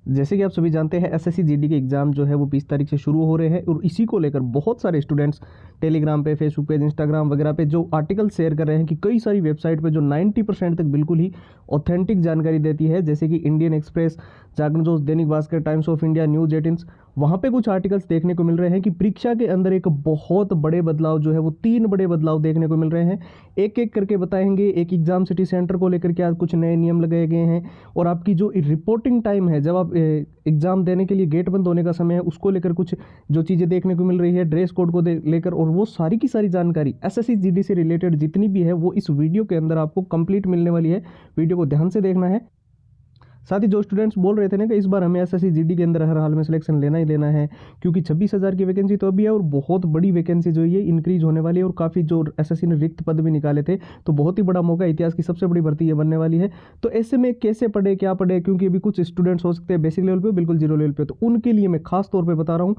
जैसे कि आप सभी जानते हैं एसएससी जीडी के एग्ज़ाम जो है वो 20 तारीख से शुरू हो रहे हैं और इसी को लेकर बहुत सारे स्टूडेंट्स टेलीग्राम पे, फेसबुक पेज, इंस्टाग्राम वगैरह पे जो आर्टिकल शेयर कर रहे हैं कि कई सारी वेबसाइट पे जो 90% तक बिल्कुल ही ऑथेंटिक जानकारी देती है, जैसे कि इंडियन एक्सप्रेस, जागरण जोश, Dainik Bhaskar, times of India, news 18, वहाँ पे कुछ आर्टिकल्स देखने को मिल रहे हैं कि परीक्षा के अंदर एक बहुत बड़े बदलाव जो है वो 3 बड़े बदलाव देखने को मिल रहे हैं। एक एक करके बताएंगे। एक एग्जाम सिटी सेंटर को लेकर क्या कुछ नए नियम लगाए गए हैं और आपकी जो रिपोर्टिंग टाइम है, जब आप एग्जाम देने के लिए गेट बंद होने का समय है, उसको लेकर कुछ जो चीज़ें देखने को मिल रही है, ड्रेस कोड को लेकर, और वो सारी की सारी जानकारी एसएससी जीडी से रिलेटेड जितनी भी है वो इस वीडियो के अंदर आपको कंप्लीट मिलने वाली है। वीडियो को ध्यान से देखना है। साथ ही जो स्टूडेंट्स बोल रहे थे ना कि इस बार हमें एसएससी जीडी के अंदर हर हाल में सिलेक्शन लेना ही लेना है, क्योंकि 26,000 की वैकेंसी तो अभी है और बहुत बड़ी वैकेंसी जो ये इंक्रीज होने वाली है और काफ़ी जो एसएससी ने रिक्त पद भी निकाले थे, तो बहुत ही बड़ा मौका, इतिहास की सबसे बड़ी भर्ती ये बनने वाली है। तो ऐसे में कैसे पढ़े, क्या पढ़े, क्योंकि अभी कुछ स्टूडेंट्स हो सकते हैं बेसिक लेवल पे, बिल्कुल जीरो लेवल पे, तो उनके लिए मैं खास तौर पर बता रहा हूँ।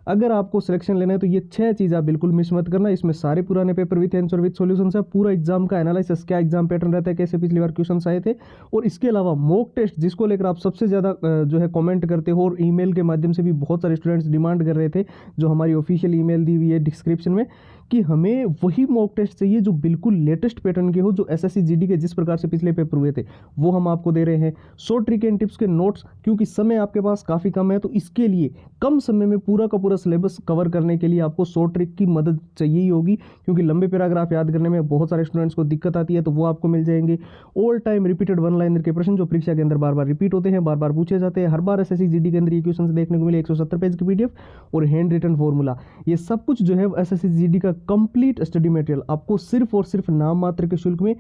अगर आपको सिलेक्शन लेना है तो ये 6 चीज़ आप बिल्कुल मिस मत करना। इसमें सारे पुराने paper with answer with solution है, पूरा एग्जाम का एनालिसिस, क्या एग्जाम पैटर्न रहता है, कैसे पिछली बार क्वेश्चन आए थे, और इसके अलावा मॉक टेस्ट जिसको लेकर आप सबसे ज़्यादा जो है कमेंट करते हो और ईमेल के माध्यम से भी बहुत सारे स्टूडेंट्स डिमांड कर रहे थे, जो हमारी ऑफिशियल ईमेल दी हुई है डिस्क्रिप्शन में, कि हमें वही मॉक टेस्ट चाहिए जो बिल्कुल लेटेस्ट पैटर्न के हो, जो एसएससी जीडी के जिस प्रकार से पिछले पेपर हुए थे वो हम आपको दे रहे हैं। 100 ट्रिक एंड टिप्स के नोट्स, क्योंकि समय आपके पास काफ़ी कम है, तो इसके लिए कम समय में पूरा का पूरा सिलेबस कवर करने के लिए आपको 100 ट्रिक की मदद चाहिए ही होगी, क्योंकि लंबे पैराग्राफ याद करने में बहुत सारे स्टूडेंट्स को दिक्कत आती है, तो वो आपको मिल जाएंगे। All time repeated one liner के प्रश्न जो परीक्षा के अंदर बार बार रिपीट होते हैं, बार बार पूछे जाते हैं, हर बार एसएससी जीडी के अंदर ये क्वेश्चन देखने को मिले, 170 पेज की पीडीएफ और हैंड रिटन फॉर्मूला, ये सब कुछ जो है एसएससी जीडी का कंप्लीट स्टडी मटेरियल आपको सिर्फ और सिर्फ नाम मात्र के शुल्क में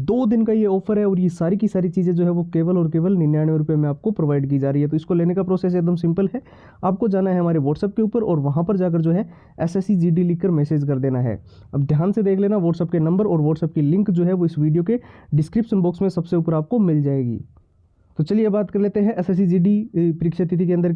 2 दिन का ये ऑफर है, और ये सारी की सारी चीज़ें जो है वो केवल और केवल 99 रुपये में आपको प्रोवाइड की जा रही है। तो इसको लेने का प्रोसेस एकदम सिंपल है। आपको जाना है हमारे व्हाट्सएप के ऊपर और वहाँ पर जाकर जो है एसएससी जीडी लिखकर मैसेज कर देना है। अब ध्यान से देख लेना, व्हाट्सएप के नंबर और व्हाट्सएप की लिंक जो है वो इस वीडियो के डिस्क्रिप्शन बॉक्स में सबसे ऊपर आपको मिल जाएगी। तो चलिए बात कर लेते हैं एसएससी जीडी परीक्षा तिथि के अंदर,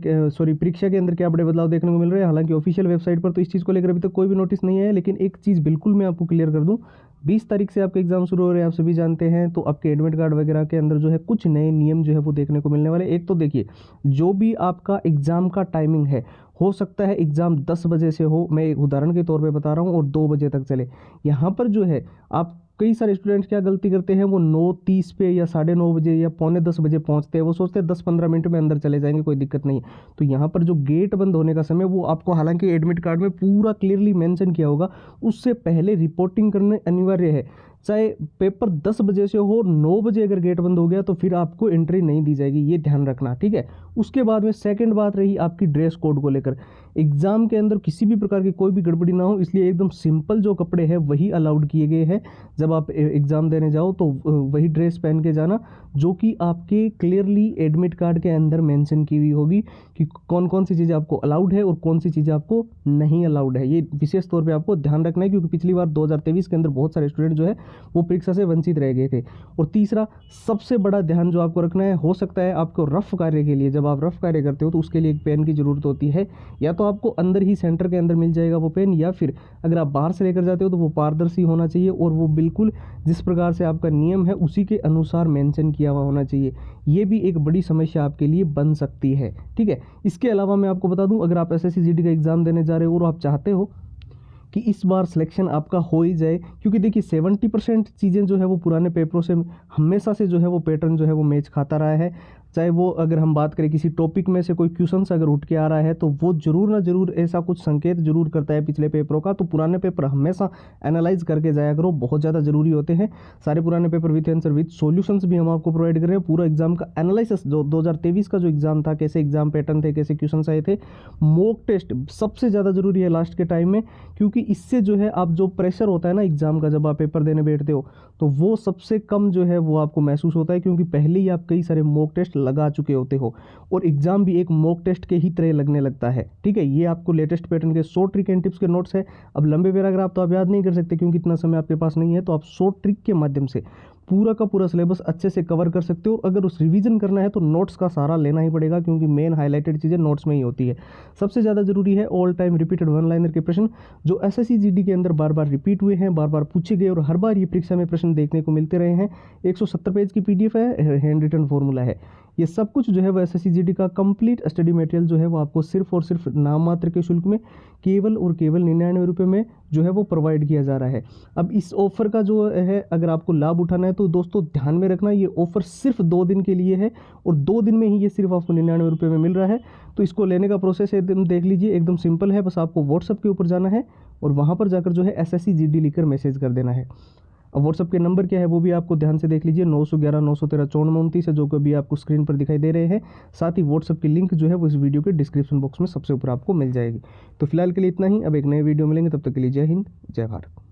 परीक्षा के अंदर क्या बड़े बदलाव देखने को मिल रहे हैं। हालांकि ऑफिशियल वेबसाइट पर तो इस चीज़ को लेकर अभी तक कोई भी नोटिस नहीं है, लेकिन एक चीज़ बिल्कुल मैं आपको क्लियर कर दूं, 20 तारीख से आपके एग्जाम शुरू हो रहे हैं, आप सभी जानते हैं, तो आपके एडमिट कार्ड वगैरह के अंदर जो है कुछ नए नियम जो है वो देखने को मिलने वाले। एक तो देखिए, जो भी आपका एग्जाम का टाइमिंग है, हो सकता है एग्ज़ाम 10 बजे से हो, मैं एक उदाहरण के तौर पे बता रहा हूँ, और 2 बजे तक चले। यहाँ पर जो है आप, कई सारे स्टूडेंट्स क्या गलती करते हैं, वो 9:30 पे या 9:30 बजे या 9:45 बजे पहुंचते हैं। वो सोचते हैं 10-15 मिनट में अंदर चले जाएंगे, कोई दिक्कत नहीं। तो यहाँ पर जो गेट बंद होने का समय, वो आपको हालांकि एडमिट कार्ड में पूरा क्लियरली मेंशन किया होगा, उससे पहले रिपोर्टिंग करने अनिवार्य है। चाहे पेपर 10 बजे से हो, 9 बजे अगर गेट बंद हो गया तो फिर आपको एंट्री नहीं दी जाएगी, ये ध्यान रखना, ठीक है। उसके बाद में सेकंड बात रही आपकी ड्रेस कोड को लेकर। एग्जाम के अंदर किसी भी प्रकार की कोई भी गड़बड़ी ना हो, इसलिए एकदम सिंपल जो कपड़े हैं वही अलाउड किए गए हैं। जब आप एग्ज़ाम देने जाओ तो वही ड्रेस पहन के जाना, जो कि आपके क्लियरली एडमिट कार्ड के अंदर मेंशन की हुई होगी कि कौन कौन सी चीज़ें आपको अलाउड है और कौन सी चीज़ें आपको नहीं अलाउड है। ये विशेष तौर पे आपको ध्यान रखना है, क्योंकि पिछली बार 2023 के अंदर बहुत सारे स्टूडेंट जो है वो परीक्षा से वंचित रह गए थे। और तीसरा सबसे बड़ा ध्यान जो आपको रखना है, हो सकता है आपको रफ कार्य के लिए, जब आप रफ कार्य करते हो तो उसके लिए एक पेन की ज़रूरत होती है, या तो आपको अंदर ही सेंटर के अंदर मिल जाएगा वो पेन, या फिर अगर आप बाहर से लेकर जाते हो तो वो पारदर्शी होना चाहिए और वो बिल्कुल जिस प्रकार से आपका नियम है उसी के अनुसार मेंशन किया हुआ होना चाहिए। ये भी एक बड़ी समस्या आपके लिए बन सकती है, ठीक है। इसके अलावा मैं आपको बता दूं, अगर आप एसएससी जीडी का एग्ज़ाम देने जा रहे हो और आप चाहते हो कि इस बार सिलेक्शन आपका हो ही जाए, क्योंकि देखिए 70% चीज़ें जो है वो पुराने पेपरों से हमेशा से जो है वो पैटर्न जो है वो मैच खाता रहा है। चाहे वो अगर हम बात करें किसी टॉपिक में से कोई क्वेश्चन अगर उठ के आ रहा है, तो वो जरूर ना जरूर ऐसा कुछ संकेत जरूर करता है पिछले पेपरों का। तो पुराने पेपर हमेशा एनालाइज करके जाया करो, बहुत ज़्यादा जरूरी होते हैं। सारे पुराने paper with answer with solutions भी हम आपको प्रोवाइड कर रहे हैं। पूरा एग्जाम का एनालिसिस, जो 2023 का जो एग्जाम था, कैसे एग्जाम पैटर्न थे, कैसे क्वेश्चन आए थे, मॉक टेस्ट सबसे ज़्यादा जरूरी है लास्ट के टाइम में, क्योंकि इससे जो है आप जो प्रेशर होता है ना एग्जाम का, जब आप पेपर देने बैठते हो तो वो सबसे कम जो है वो आपको महसूस होता है, क्योंकि पहले ही आप कई सारे मॉक टेस्ट लगा चुके होते हो और एग्जाम भी एक मॉक टेस्ट के ही तरह लगने लगता है, ठीक है। ये आपको लेटेस्ट पैटर्न के 100 ट्रिक एंड टिप्स के नोट्स है। अब लंबे पैराग्राफ तो आप याद नहीं कर सकते क्योंकि इतना समय आपके पास नहीं है, तो आप 100 ट्रिक के माध्यम से पूरा का पूरा सिलेबस अच्छे से कवर कर सकते हो। और अगर उस रिवीजन करना है तो नोट्स का सहारा लेना ही पड़ेगा, क्योंकि मेन हाईलाइटेड चीज़ें नोट्स में ही होती है। सबसे ज़्यादा जरूरी है all time repeated one liner के प्रश्न जो एसएससी जीडी के अंदर बार बार रिपीट हुए हैं, बार बार पूछे गए और हर बार ये परीक्षा में प्रश्न देखने को मिलते रहे हैं। 170 पेज की पीडीएफ है, हैंड रिटन फॉर्मूला है, ये सब कुछ जो है वो एसएससी जीडी का कंप्लीट स्टडी मटेरियल जो है वो आपको सिर्फ और सिर्फ नाम मात्र के शुल्क में केवल और केवल 99 रुपये में जो है वो प्रोवाइड किया जा रहा है। अब इस ऑफर का जो है अगर आपको लाभ उठाना है तो दोस्तों ध्यान में रखना, ये ऑफर सिर्फ 2 दिन के लिए है और 2 दिन में ही ये सिर्फ आपको 99 रुपये में मिल रहा है। तो इसको लेने का प्रोसेस एकदम देख लीजिए, एकदम सिंपल है। बस आपको व्हाट्सअप के ऊपर जाना है और वहाँ पर जाकर जो है एसएससी जीडी लिखकर मैसेज कर देना है। अब व्हाट्सअप के नंबर क्या है वो भी आपको ध्यान से देख लीजिए, 911 913 5429 है, जो कि अभी आपको स्क्रीन पर दिखाई दे रहे हैं। साथ ही व्हाट्सअप की लिंक जो है वो इस वीडियो के डिस्क्रिप्शन बॉक्स में सबसे ऊपर आपको मिल जाएगी। तो फिलहाल के लिए इतना ही, अब एक नए वीडियो मिलेंगे, तब तक के लिए जय हिंद जय भारत।